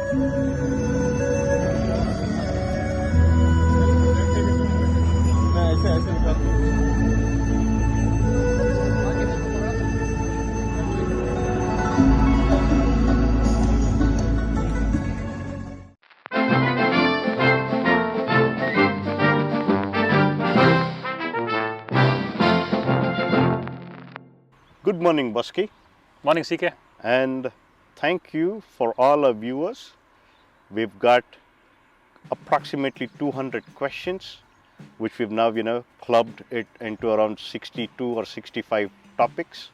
Good morning, Busky, Morning, CK. and thank you for all our viewers. We've got approximately 200 questions, which we've now, clubbed it into around 62 or 65 topics.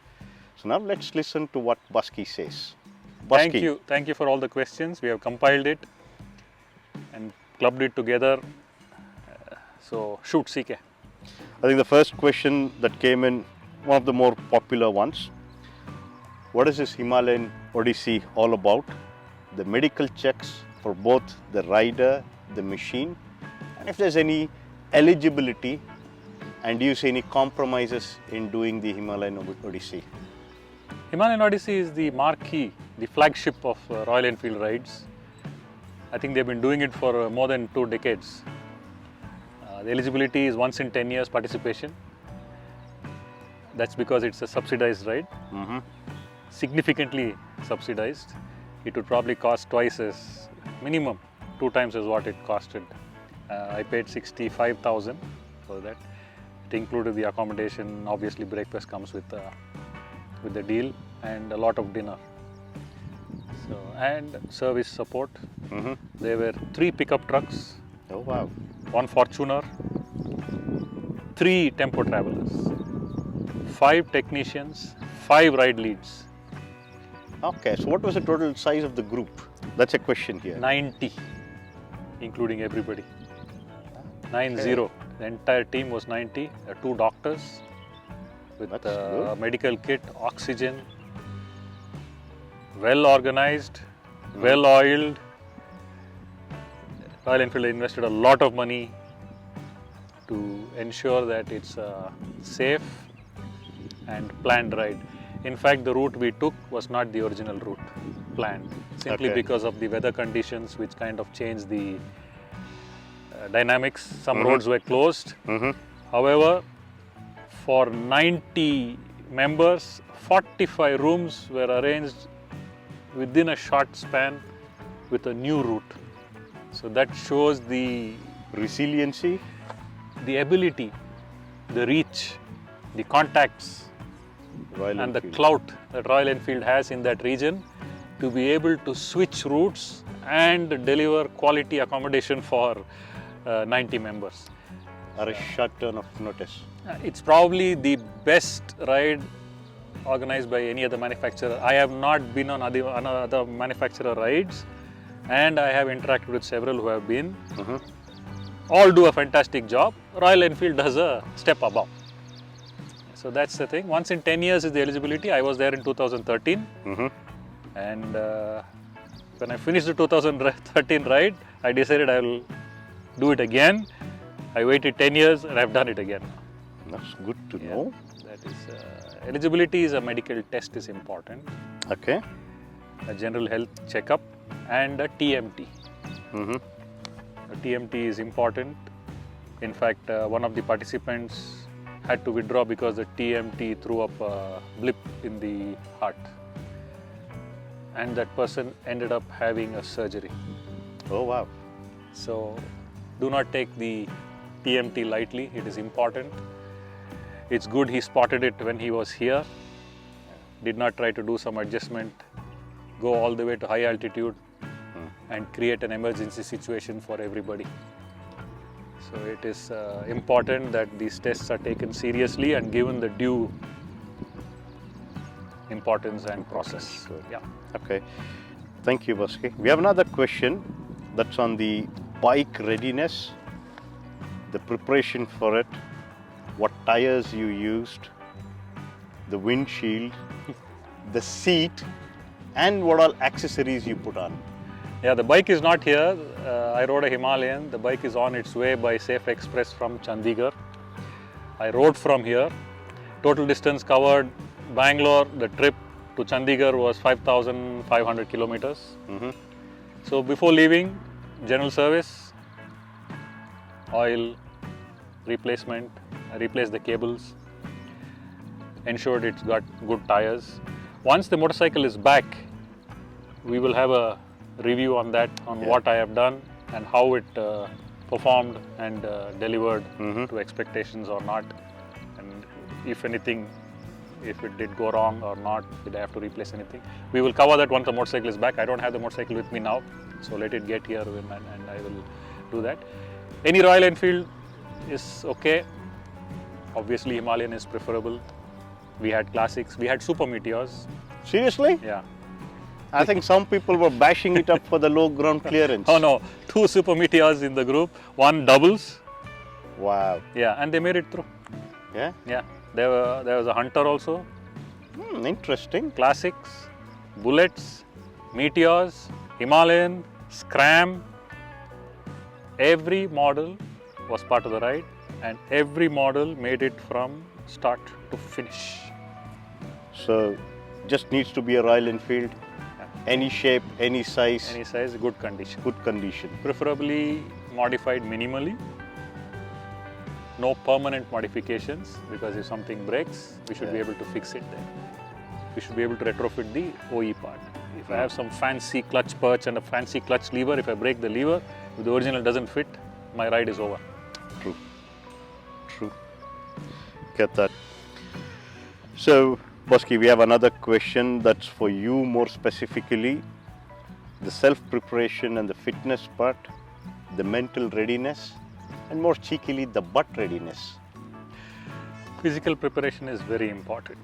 So now let's listen to what Busky says. Busky, Thank you for all the questions. We have compiled it and clubbed it together. So shoot, CK. I think the first question that came in, one of the more popular ones. What is this Himalayan Odyssey all about? The medical checks for both the rider, the machine, and if there's any eligibility, and do you see any compromises in doing the Himalayan Odyssey? Himalayan Odyssey is the marquee, the flagship of Royal Enfield rides. I think they've been doing it for more than 2 decades. The eligibility is once in 10 years participation. That's because it's a subsidized ride, significantly subsidized. It would probably cost twice as, minimum 2 times as what it costed. I paid 65,000 for that. It included the accommodation, obviously breakfast comes with the deal, and a lot of dinner. So, and service support. There were 3 pickup trucks. Oh wow. 1 Fortuner, 3 tempo travelers, 5 technicians, 5 ride leads. Okay, so what was the total size of the group? That's a question here. 90, including everybody. 90. The entire team was 90. 2 doctors with medical kit, oxygen, well organized, well oiled. Royal Enfield invested a lot of money to ensure that it's a safe and planned ride. In fact, the route we took was not the original route planned, simply because of the weather conditions, which kind of changed the dynamics. Some roads were closed. However, for 90 members, 45 rooms were arranged within a short span with a new route. So that shows the resiliency, the ability, the reach, the contacts, and the clout that Royal Enfield has in that region to be able to switch routes and deliver quality accommodation for 90 members. Or a short turn of notice. It's probably the best ride organized by any other manufacturer. I have not been on other manufacturer rides, and I have interacted with several who have been. All do a fantastic job. Royal Enfield does a step above. So that's the thing. Once in 10 years is the eligibility. I was there in 2013. And when I finished the 2013 ride, I decided I will do it again. I waited 10 years and I've done it again. That's good to know. That is, eligibility is a medical test is important. Okay. A general health checkup and a TMT. A TMT is important. In fact, one of the participants had to withdraw because the TMT threw up a blip in the heart. And that person ended up having a surgery. Oh wow. So do not take the TMT lightly, it is important. It's good he spotted it when he was here, did not try to do some adjustment, go all the way to high altitude and create an emergency situation for everybody. So it is important that these tests are taken seriously and given the due importance and process. Good. Yeah. Okay. Thank you, Busky. We have another question that's on the bike readiness, the preparation for it, what tires you used, the windshield, the seat, and what all accessories you put on. Yeah, the bike is not here. I rode a Himalayan. The bike is on its way by Safe Express from Chandigarh. I rode from here. Total distance covered, Bangalore, the trip to Chandigarh was 5,500 kilometers. So before leaving, general service, oil replacement, replace the cables, ensured it's got good tires. Once the motorcycle is back, we will have a review on that, on what I have done and how it performed and delivered to expectations or not, and if anything, if it did go wrong or not, did I have to replace anything. We will cover that once the motorcycle is back. I don't have the motorcycle with me now, so let it get here and I will do that. Any Royal Enfield is okay. Obviously Himalayan is preferable. We had classics, we had Super Meteors. Seriously? Yeah. I think some people were bashing it up for the low ground clearance. Oh no, 2 Super Meteors in the group, 1 doubles. Wow. Yeah, and they made it through. Yeah? Yeah. There was a Hunter also. Interesting. Classics, Bullets, Meteors, Himalayan, Scram. Every model was part of the ride and every model made it from start to finish. So, just needs to be a Royal Enfield. Any shape, any size. Any size, good condition. Good condition. Preferably modified minimally. No permanent modifications, because if something breaks, we should be able to fix it then. We should be able to retrofit the OE part. If I have some fancy clutch perch and a fancy clutch lever, if I break the lever, if the original doesn't fit, my ride is over. True. True. Get that. So, Bosky, we have another question that's for you more specifically. The self-preparation and the fitness part, the mental readiness, and more cheekily, the butt readiness. Physical preparation is very important.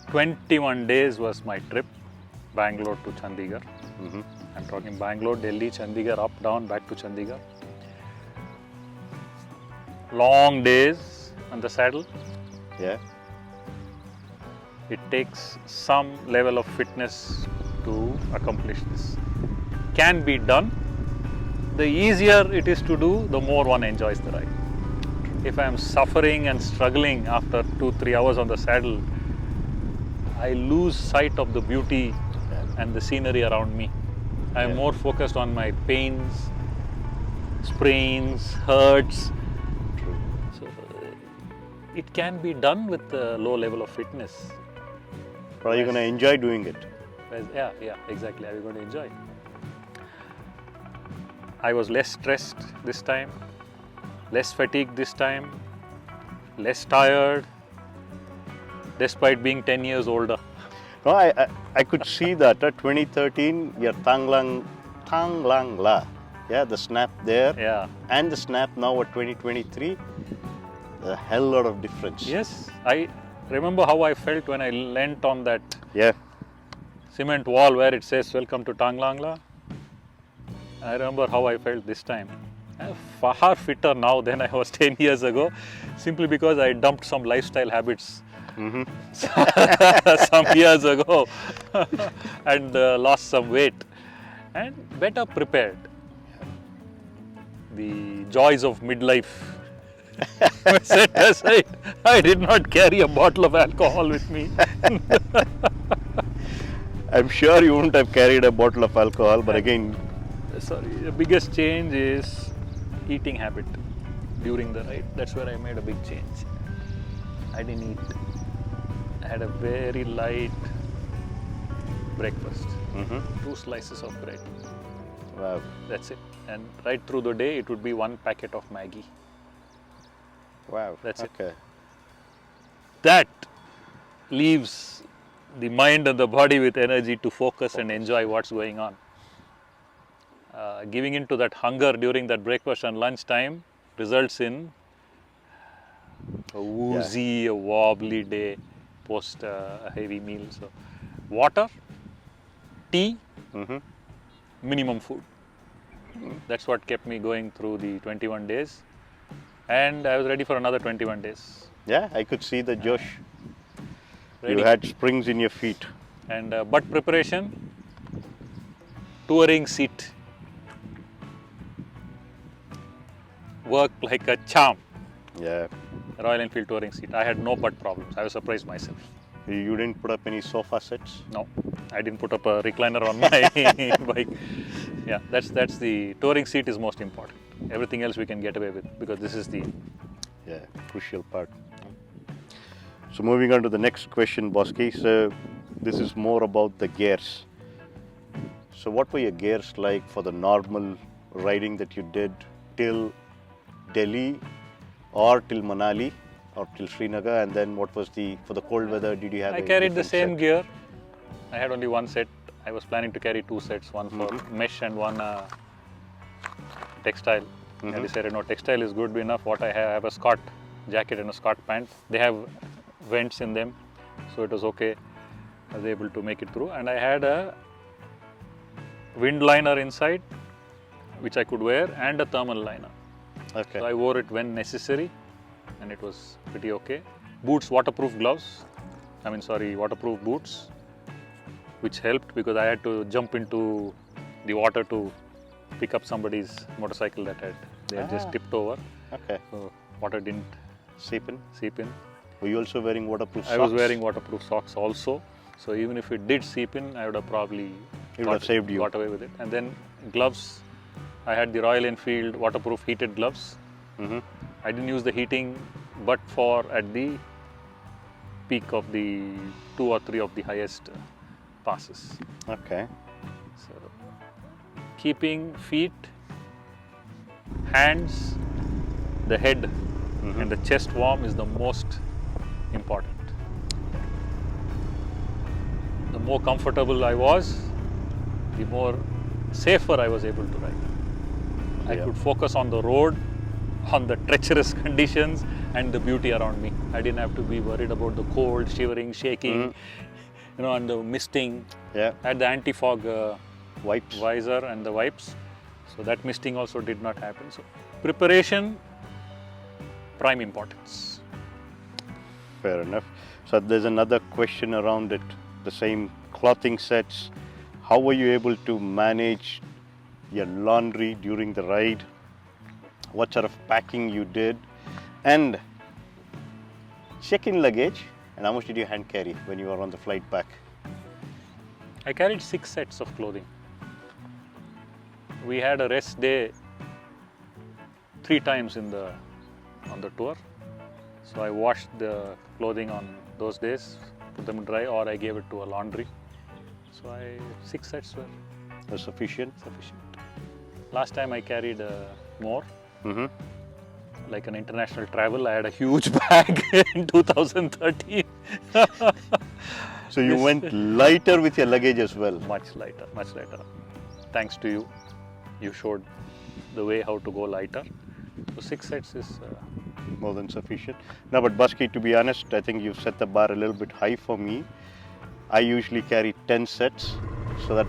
21 days was my trip, Bangalore to Chandigarh. I'm talking Bangalore, Delhi, Chandigarh, up, down, back to Chandigarh. Long days on the saddle. Yeah. It takes some level of fitness to accomplish this. Can be done. The easier it is to do, the more one enjoys the ride. If I am suffering and struggling after 2-3 hours on the saddle, I lose sight of the beauty and the scenery around me. I am more focused on my pains, sprains, hurts. So, it can be done with a low level of fitness. But are you going to enjoy doing it? Yeah, exactly. Are you going to enjoy? I was less stressed this time, less fatigued this time, less tired, despite being 10 years older. No, I could see that. 2013, your Tanglang La. Yeah, the snap there. Yeah. And the snap now at 2023. A hell lot of difference. Yes, I remember how I felt when I leant on that cement wall where it says "Welcome to Tanglangla." I remember how I felt this time. I'm far fitter now than I was 10 years ago, simply because I dumped some lifestyle habits some years ago and lost some weight and better prepared. The joys of midlife set aside, I did not carry a bottle of alcohol with me. I'm sure you wouldn't have carried a bottle of alcohol, but again... Sorry, the biggest change is eating habit during the ride. That's where I made a big change. I didn't eat. I had a very light breakfast. 2 slices of bread. Wow. That's it. And right through the day, it would be 1 packet of Maggi. Wow. That's it. Okay. That leaves the mind and the body with energy to focus and enjoy what's going on. Giving into that hunger during that breakfast and lunch time results in a woozy, a wobbly day post a heavy meal. So, water, tea, minimum food. That's what kept me going through the 21 days. And I was ready for another 21 days. Yeah, I could see the Josh. Ready. You had springs in your feet. And butt preparation, touring seat. Worked like a charm. Yeah. Royal Enfield touring seat. I had no butt problems. I was surprised myself. You didn't put up any sofa sets? No, I didn't put up a recliner on my bike. Yeah, that's the touring seat is most important. Everything else we can get away with because this is the Crucial part. So moving on to the next question, Bosky. So this is more about the gears. So what were your gears like for the normal riding that you did till Delhi or till Manali or till Srinagar, and then what was for the cold weather, did you have I carried the same gear. I had only one set. I was planning to carry two sets, one for mesh and one textile. I decided no, textile is good enough. What I have a Scott jacket and a Scott pant. They have vents in them, so it was okay. I was able to make it through, and I had a wind liner inside, which I could wear, and a thermal liner. Okay. So I wore it when necessary, and it was pretty okay. Boots, waterproof gloves. Waterproof boots, which helped because I had to jump into the water to pick up somebody's motorcycle that they had just tipped over. Okay. So water didn't Seep in? seep in. Were you also wearing waterproof socks? I was wearing waterproof socks also. So even if it did seep in, I would have probably saved you. got away with it. And then gloves, I had the Royal Enfield waterproof heated gloves. I didn't use the heating, but for at the peak of the 2 or 3 of the highest passes. Okay. So keeping feet, hands, the head and the chest warm is the most important. The more comfortable I was, the more safer I was able to ride. I could focus on the road, on the treacherous conditions and the beauty around me. I didn't have to be worried about the cold, shivering, shaking, and the misting. Yeah. I had the anti-fog Wipes. visor and the wipes, so that misting also did not happen. So preparation, prime importance. Fair enough. So there's another question around it, the same clothing sets. How were you able to manage your laundry during the ride? What sort of packing you did? And check-in luggage, and how much did you hand carry when you were on the flight back? I carried 6 sets of clothing. We had a rest day 3 times on the tour. So I washed the clothing on those days, put them dry, or I gave it to a laundry. So 6 sets were Sufficient? sufficient. Last time I carried more. Like an international travel, I had a huge bag in 2013. So you went lighter with your luggage as well? Much lighter, much lighter. Thanks to you. You showed the way how to go lighter. So 6 sets is more than sufficient. No, but Basky, to be honest, I think you've set the bar a little bit high for me. I usually carry 10 sets so that,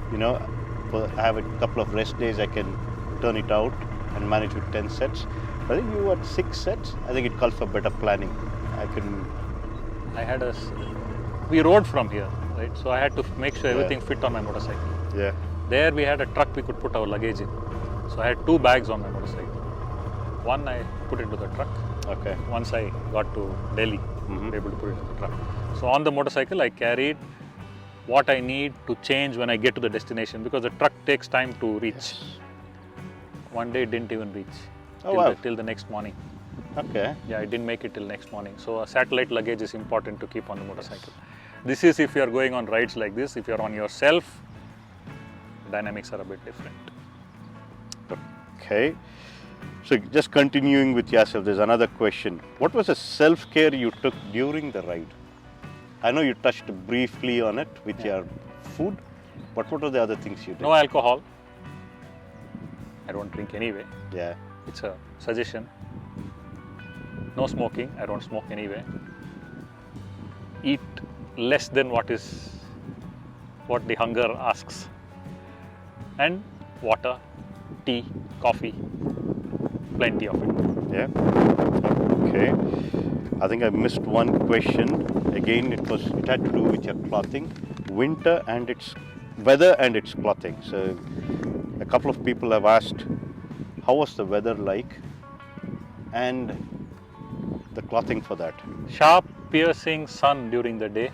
I have a couple of rest days, I can turn it out and manage with 10 sets. But I think you had 6 sets. I think it calls for better planning. We rode from here, right? So I had to make sure everything fit on my motorcycle. Yeah. There we had a truck we could put our luggage in. So I had 2 bags on my motorcycle. One I put into the truck. Okay. Once I got to Delhi, able to put it in the truck. So on the motorcycle I carried what I need to change when I get to the destination because the truck takes time to reach. Yes. One day it didn't even reach till the next morning. Okay. Yeah, I didn't make it till next morning. So a satellite luggage is important to keep on the motorcycle. This is if you are going on rides like this. If you are on yourself, dynamics are a bit different. Okay. So just continuing with yourself, there's another question. What was the self-care you took during the ride? I know you touched briefly on it with your food, but what were the other things you did? No alcohol. I don't drink anyway. Yeah. It's a suggestion. No smoking. I don't smoke anyway. Eat less than what the hunger asks. And water, tea, coffee, plenty of it. Yeah. Okay. I think I missed one question. Again, it had to do with your clothing, winter and its weather and its clothing. So a couple of people have asked, how was the weather like and the clothing for that? Sharp, piercing sun during the day.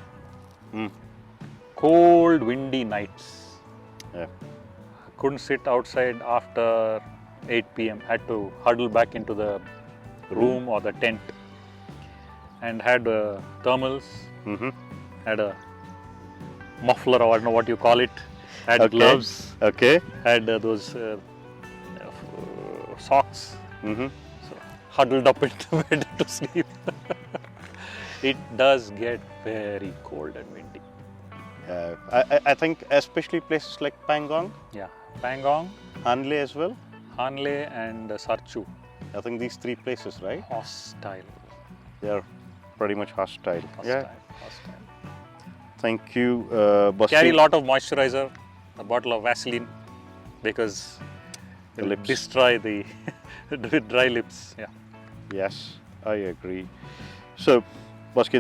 Mm. Cold, windy nights. Yeah. Couldn't sit outside after 8 p.m. Had to huddle back into the room or the tent. And had thermals, Mm-hmm. had a muffler, or I don't know what you call it, had Okay. gloves, Okay. had those socks. Mm-hmm. So huddled up into bed to sleep. It does get very cold and windy. I think especially places like Pangong, Yeah, Pangong, Hanle as well. Hanle and Sarchu, I think these three places, right? hostile. They are pretty much hostile. Yeah. Hostile. Thank you, Basti. Carry a lot of moisturizer, a bottle of Vaseline, because The it will lips. destroy the dry lips. Yeah. Yes, I agree. So, Basti,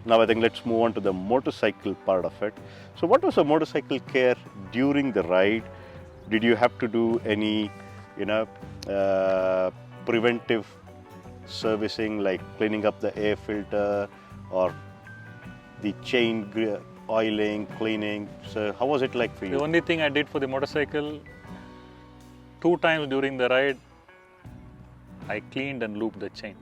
now I think let's move on to the motorcycle part of it. So, what was the motorcycle care during the ride? Did you have to do any, preventive servicing like cleaning up the air filter or the chain oiling, cleaning? So, how was it like for The you? only thing I did for the motorcycle, 2 times during the ride, I cleaned and looped the chain.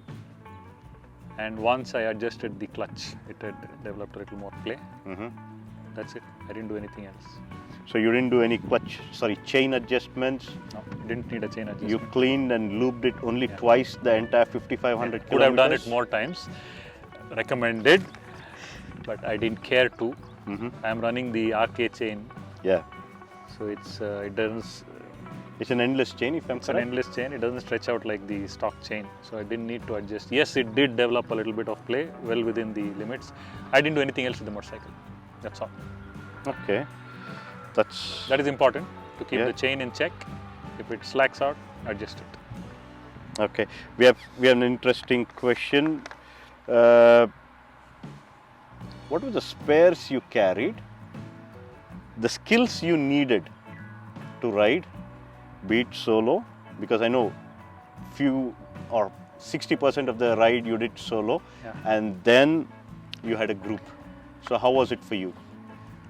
And once I adjusted the clutch, it had developed a little more play. Mm-hmm. That's it. I didn't do anything else. So, you didn't do any chain adjustments. No, didn't need a chain adjustment. You cleaned and looped it only twice the entire 5,500 Could have done it kilometers? more times. Recommended, but I didn't care to. Mm-hmm. I'm running the RK chain, Yeah. so it doesn't. It's an endless chain, if I'm It's an correct. endless chain. It doesn't stretch out like the stock chain, so I didn't need to adjust. Yes, it did develop a little bit of play, well within the limits. I didn't do anything else with the motorcycle. That's all. Okay. That is important to keep Yeah. the chain in check. If it slacks out, adjust it. Okay. We have an interesting question. What were the spares you carried? The skills you needed to ride, be it solo, because I know few or 60% of the ride you did solo, Yeah. and then you had a group. So how was it for you?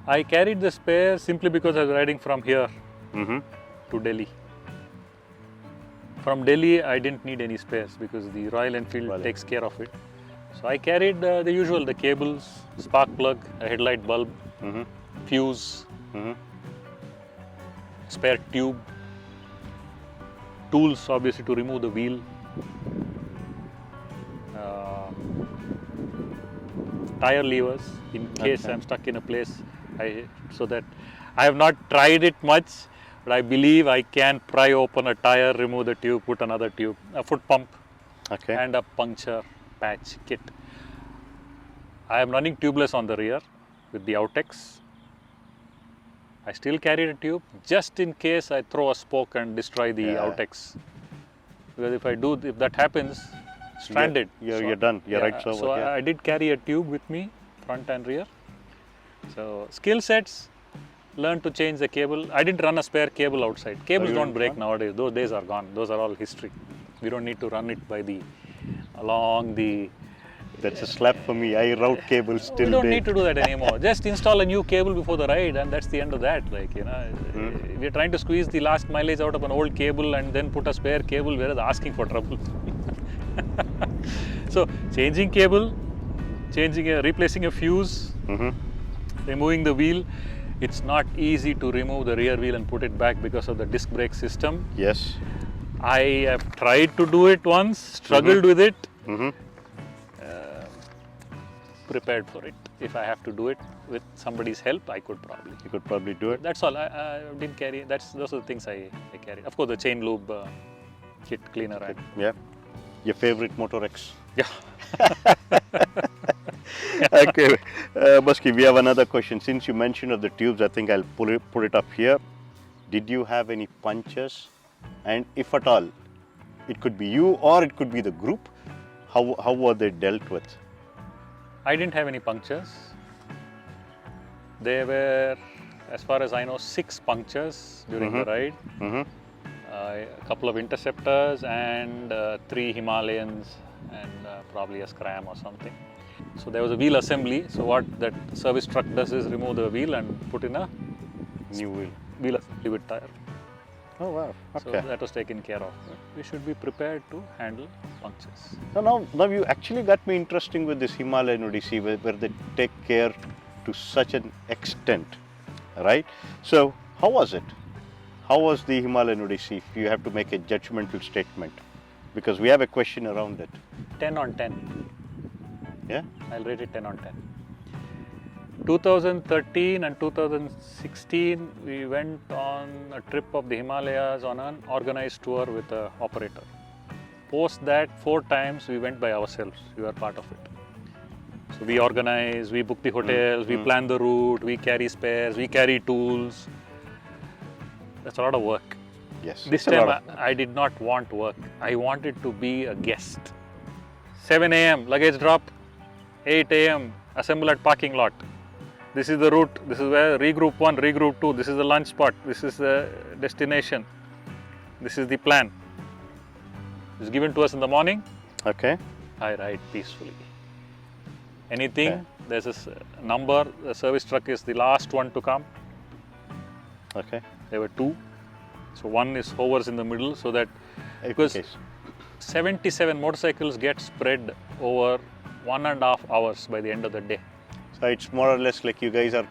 I carried the spare simply because I was riding from here Mm-hmm. to Delhi. From Delhi, I didn't need any spares because the Royal Enfield Well, takes care of it. So I carried the usual, the cables, spark plug, a headlight bulb, Mm-hmm. fuse, Mm-hmm. spare tube, tools obviously to remove the wheel, tire levers in case Okay. I'm stuck in a place. So that I have not tried it much, but I believe I can pry open a tire, remove the tube, put another tube, a foot pump, Okay. and a puncture patch kit. I am running tubeless on the rear with the Outex. I still carry a tube just in case I throw a spoke and destroy the Yeah. Outex. Because if that happens, stranded. You're done. You're right. So I did carry a tube with me, front and rear. So skill sets, learn to change the cable. I didn't run a spare cable outside. Cables you don't didn't break run? nowadays. Those days are gone. Those are all history. We don't need to run it along the. That's a slap for me. I route cables till We don't date. need to do that anymore. Just install a new cable before the ride, and that's the end of that. We're trying to squeeze the last mileage out of an old cable and then put a spare cable, whereas asking for trouble. So changing cable, replacing a fuse, Mm-hmm. removing the wheel. It's not easy to remove the rear wheel and put it back because of the disc brake system. Yes. I have tried to do it once, struggled with it. Mm-hmm. Prepared for it. If I have to do it with somebody's help, I could probably. You could probably do it. That's all. I didn't carry. Those are the things I carried. Of course, the chain lube kit cleaner. Yeah. Your favorite Motor X. Yeah. Okay. Baski, we have another question. Since you mentioned of the tubes, I think I'll put it up here. Did you have any punctures? And if at all, it could be you or it could be the group. How were they dealt with? I didn't have any punctures. There were, as far as I know, 6 punctures during the ride. Mm-hmm. A couple of interceptors and 3 Himalayans and probably a scram or something. So there was a wheel assembly. So what that service truck does is remove the wheel and put in a New wheel. wheel assembly with tire. Oh wow. So Okay. that was taken care of. We should be prepared to handle punctures. So now you actually got me interesting with this Himalayan Odyssey where they take care to such an extent, right? So how was it? How was the Himalayan Odyssey if you have to make a judgmental statement? Because we have a question around it. 10 on 10. Yeah? I'll rate it 10 on 10. 2013 and 2016, we went on a trip of the Himalayas on an organized tour with an operator. Post that, 4 times we went by ourselves. We were part of it. So we organize, we book the hotels, we plan the route, we carry spares, we carry tools. That's a lot of work. Yes. This it's a lot time I did not want work. I wanted to be a guest. 7 a.m. luggage drop, 8 a.m. assemble at parking lot. This is the route, this is where regroup 1, regroup 2, this is the lunch spot, this is the destination, this is the plan. It's given to us in the morning, Okay. I ride peacefully. Anything, Okay. there's a number, the service truck is the last one to come. Okay. There were 2, so one is hovers in the middle so that, because Okay. 77 motorcycles get spread over 1.5 hours by the end of the day. So it's more or less like you guys are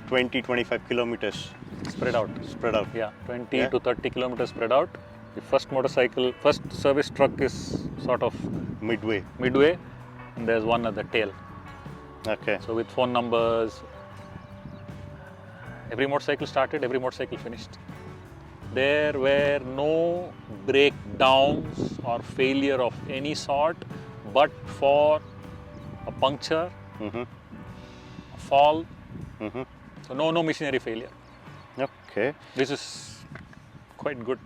20-25 kilometers Spread out. spread out. Yeah, 20 Yeah. to 30 kilometers spread out. The first service truck is sort of Midway. midway, and there's one at the tail. Okay. So with phone numbers, every motorcycle started, every motorcycle finished. There were no breakdowns or failure of any sort, but for a puncture, Mm-hmm. a fall, Mm-hmm. so no machinery failure, Okay. which is quite good.